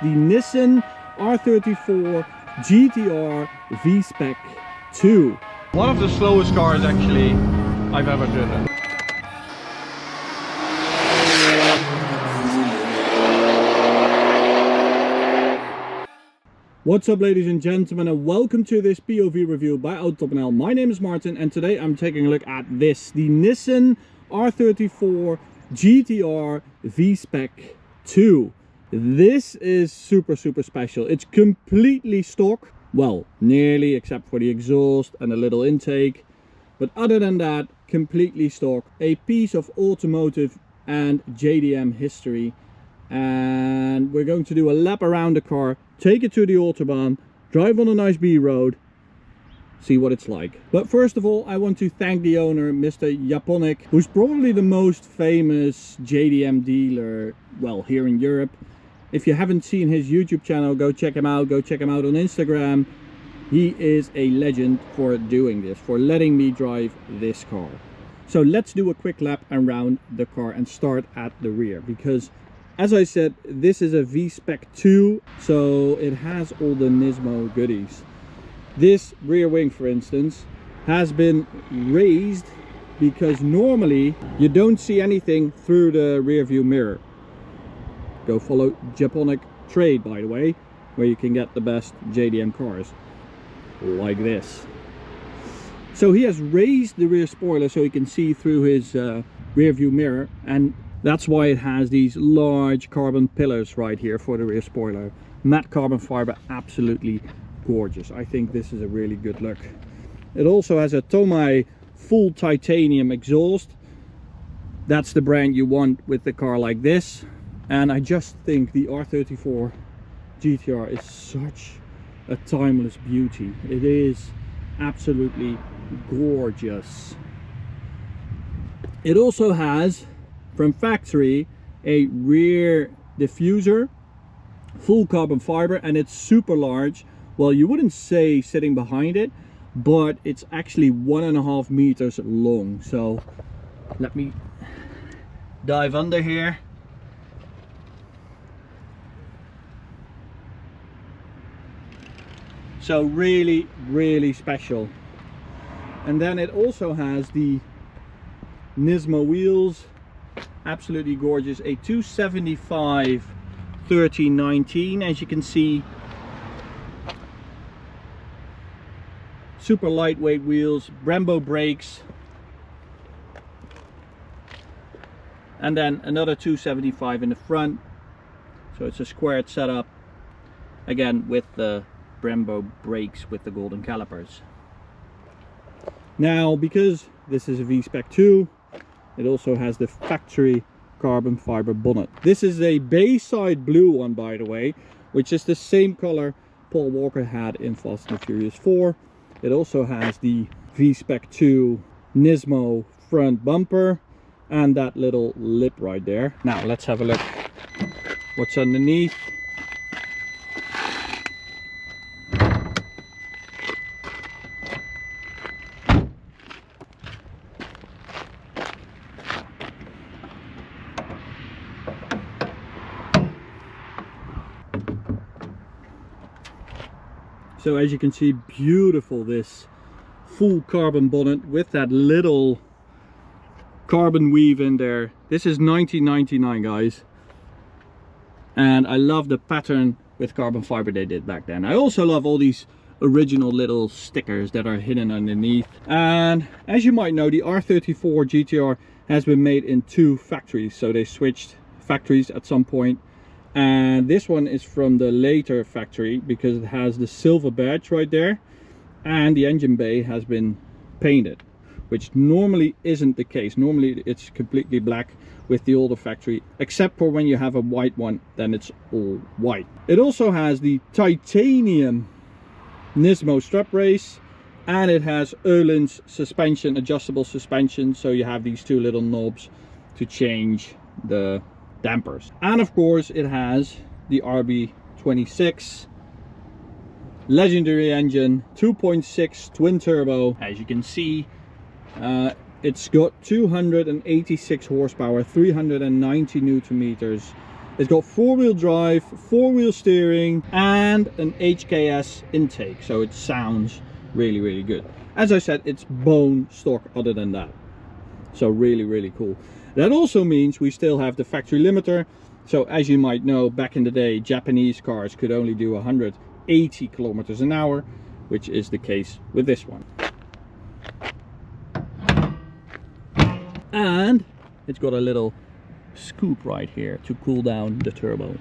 the Nissan R34 GTR V-Spec 2. One of the slowest cars actually I've ever driven. What's up, ladies and gentlemen, and welcome to this POV review by Autobahn. My name is Martin, and today I'm taking a look at this, the Nissan R34 GTR V-Spec 2. This is super special. It's completely stock, well, nearly, except for the exhaust and a little intake, but other than that, completely stock. A piece of automotive and JDM history, and we're going to do a lap around the car, take it to the Autobahn, drive on a nice B road, see what it's like. But first of all, I want to thank the owner, Mr. Japonik, who's probably the most famous JDM dealer, well, here in Europe. If you haven't seen his YouTube channel, go check him out. Go check him out on Instagram. He is a legend for doing this, for letting me drive this car. So let's do a quick lap around the car and start at the rear, because as I said, this is a V-Spec 2, so it has all the Nismo goodies. This rear wing, for instance, has been raised because normally you don't see anything through the rear view mirror. Go follow Japonik Trade, by the way, where you can get the best JDM cars like this. So he has raised the rear spoiler so he can see through his rear view mirror, and that's why it has these large carbon pillars right here for the rear spoiler. Matte carbon fiber, absolutely gorgeous. I think this is a really good look. It also has a Tomei full titanium exhaust. That's the brand you want with the car like this. And I just think the R34 GTR is such a timeless beauty. It is absolutely gorgeous. It also has, from factory, a rear diffuser, full carbon fiber, and it's super large. Well, you wouldn't say sitting behind it, but it's actually 1.5 meters long. So let me dive under here. So really special. And then it also has the Nismo wheels, absolutely gorgeous. A 275 1319, as you can see. Super lightweight wheels, Brembo brakes, and then another 275 in the front. So it's a squared setup, again with the Brembo brakes with the golden calipers. Now, because this is a V-Spec 2, it also has the factory carbon fiber bonnet. This is a Bayside blue one, by the way, which is the same color Paul Walker had in Fast and Furious 4. It also has the V-Spec 2 Nismo front bumper and that little lip right there. Now let's have a look what's underneath. So as you can see, beautiful, this full carbon bonnet with that little carbon weave in there. This is 1999, guys. And I love the pattern with carbon fiber they did back then. I also love all these original little stickers that are hidden underneath. And as you might know, the R34 GTR has been made in 2 factories. So they switched factories at some point. And this one is from the later factory because it has the silver badge right there, and the engine bay has been painted, which normally isn't the case. Normally it's completely black with the older factory, except for when you have a white one, then it's all white. It also has the titanium Nismo strap race, and it has Öhlins suspension, adjustable suspension, so you have these 2 little knobs to change the dampers. And of course it has the RB26 legendary engine, 2.6 twin turbo. As you can see, it's got 286 horsepower, 390 newton meters, It's got 4-wheel drive, 4-wheel steering, and an HKS intake, so it sounds really, really good. As I said, it's bone stock other than that. So really, really cool. That also means we still have the factory limiter. So as you might know, back in the day, Japanese cars could only do 180 kilometers an hour, which is the case with this one. And it's got a little scoop right here to cool down the turbo.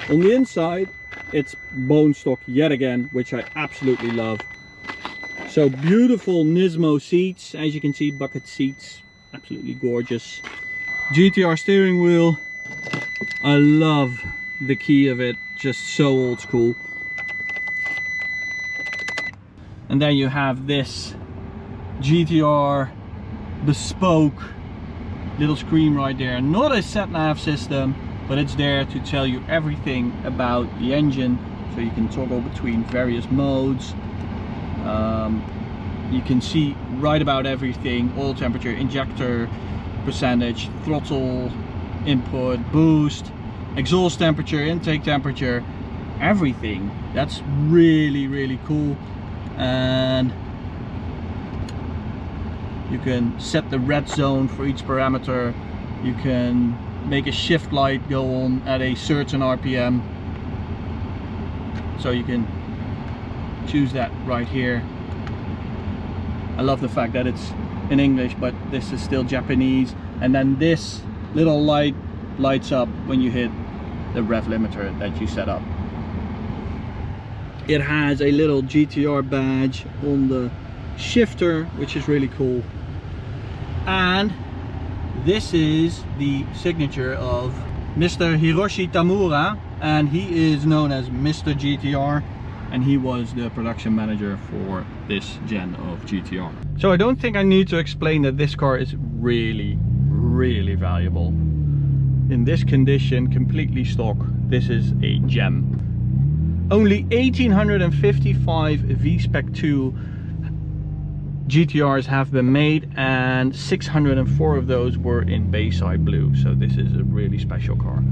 On the inside, it's bone stock yet again, which I absolutely love. So beautiful Nismo seats, as you can see, bucket seats, absolutely gorgeous. GTR steering wheel, I love the key of it, just so old school. And then you have this GTR bespoke little screen right there. Not a sat-nav system, but it's there to tell you everything about the engine, so you can toggle between various modes. You can see right about everything: oil temperature, injector percentage, throttle input, boost, exhaust temperature, intake temperature, everything. That's really, really cool. And you can set the red zone for each parameter. You can make a shift light go on at a certain RPM, so you can choose that right here. I love the fact that it's in English, but this is still Japanese. And then this little light lights up when you hit the rev limiter that you set up. It has a little GTR badge on the shifter, which is really cool. And this is the signature of Mr. Hiroshi Tamura, and he is known as Mr. GTR, and he was the production manager for this gen of GTR. So I don't think I need to explain that this car is really, really valuable. In this condition, completely stock, this is a gem. Only 1855 VSpec 2 GTRs have been made, and 604 of those were in Bayside blue, so this is a really special car.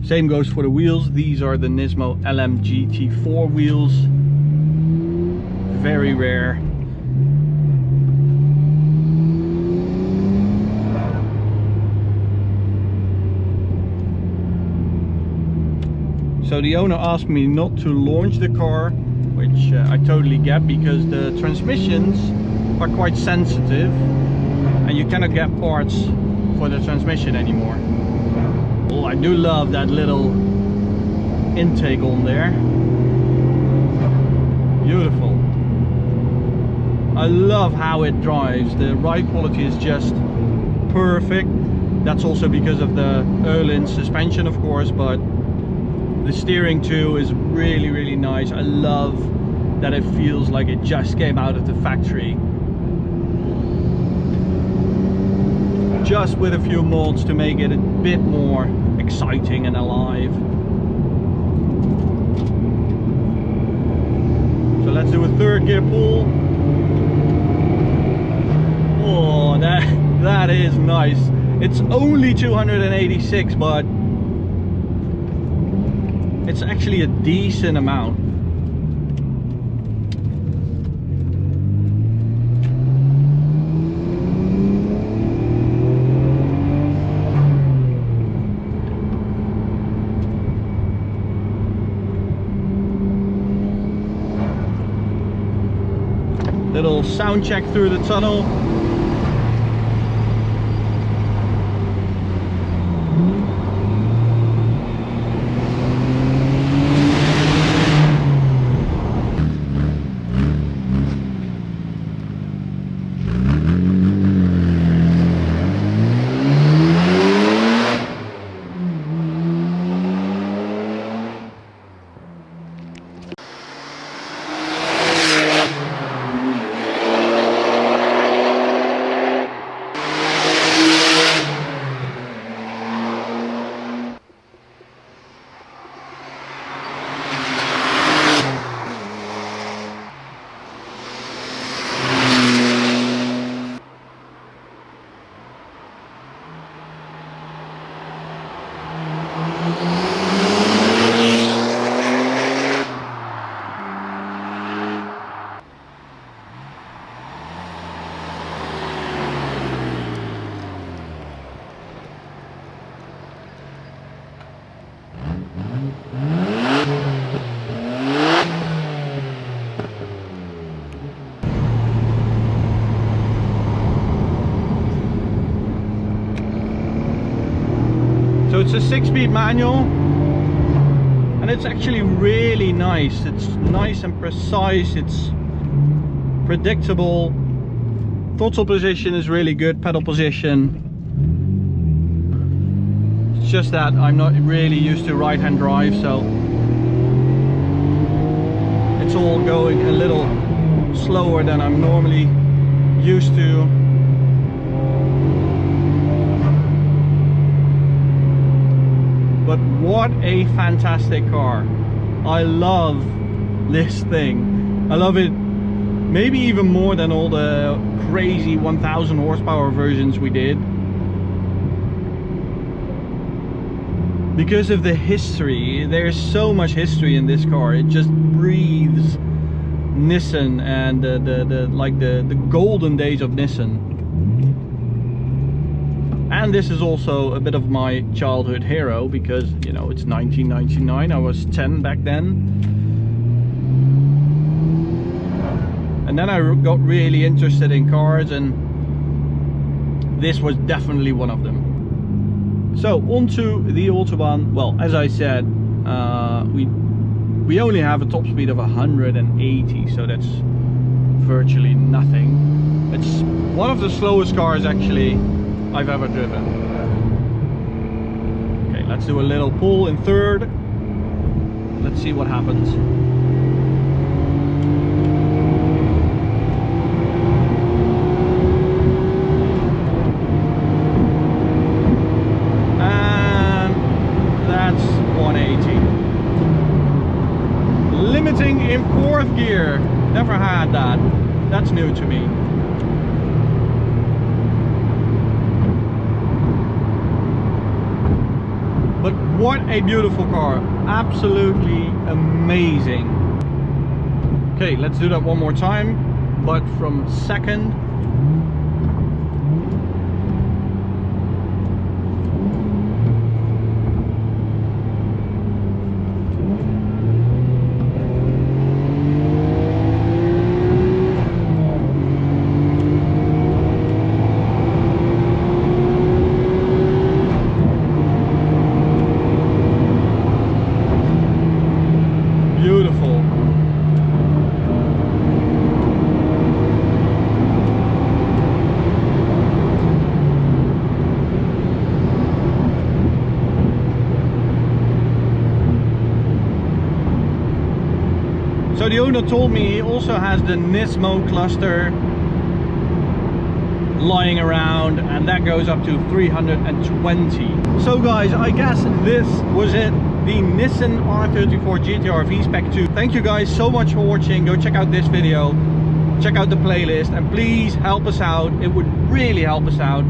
Same goes for the wheels. These are the Nismo LMGT4 wheels, very rare. So the owner asked me not to launch the car, which I totally get, because the transmissions are quite sensitive and you cannot get parts for the transmission anymore. Oh, I do love that little intake on there. Beautiful. I love how it drives. The ride quality is just perfect. That's also because of the Öhlins suspension, of course, but the steering too is really, really nice. I love that it feels like it just came out of the factory. Just with a few mods to make it a bit more exciting and alive. So let's do a third gear pull. Oh, that is nice. It's only 286, but it's actually a decent amount. Little sound check through the tunnel. So it's a 6-speed manual, and it's actually really nice. It's nice and precise, it's predictable. Throttle position is really good, pedal position. It's just that I'm not really used to right-hand drive, so it's all going a little slower than I'm normally used to. But what a fantastic car. I love this thing. I love it maybe even more than all the crazy 1000 horsepower versions we did. Because of the history, there's so much history in this car. It just breathes Nissan and the golden days of Nissan. And this is also a bit of my childhood hero because, you know, it's 1999. I was 10 back then. And then I got really interested in cars, and this was definitely one of them. So onto the Autobahn. Well, as I said, we only have a top speed of 180, so that's virtually nothing. It's one of the slowest cars actually I've ever driven. Okay, let's do a little pull in third. Let's see what happens. And that's 180. Limiting in fourth gear. Never had that. That's new to me. But what a beautiful car, absolutely amazing. Okay, let's do that one more time, but from second. So the owner told me he also has the Nismo cluster lying around, and that goes up to 320. So guys, I guess this was it. The Nissan R34 GTR V-Spec 2. Thank you guys so much for watching. Go check out this video, check out the playlist, and please help us out. It would really help us out.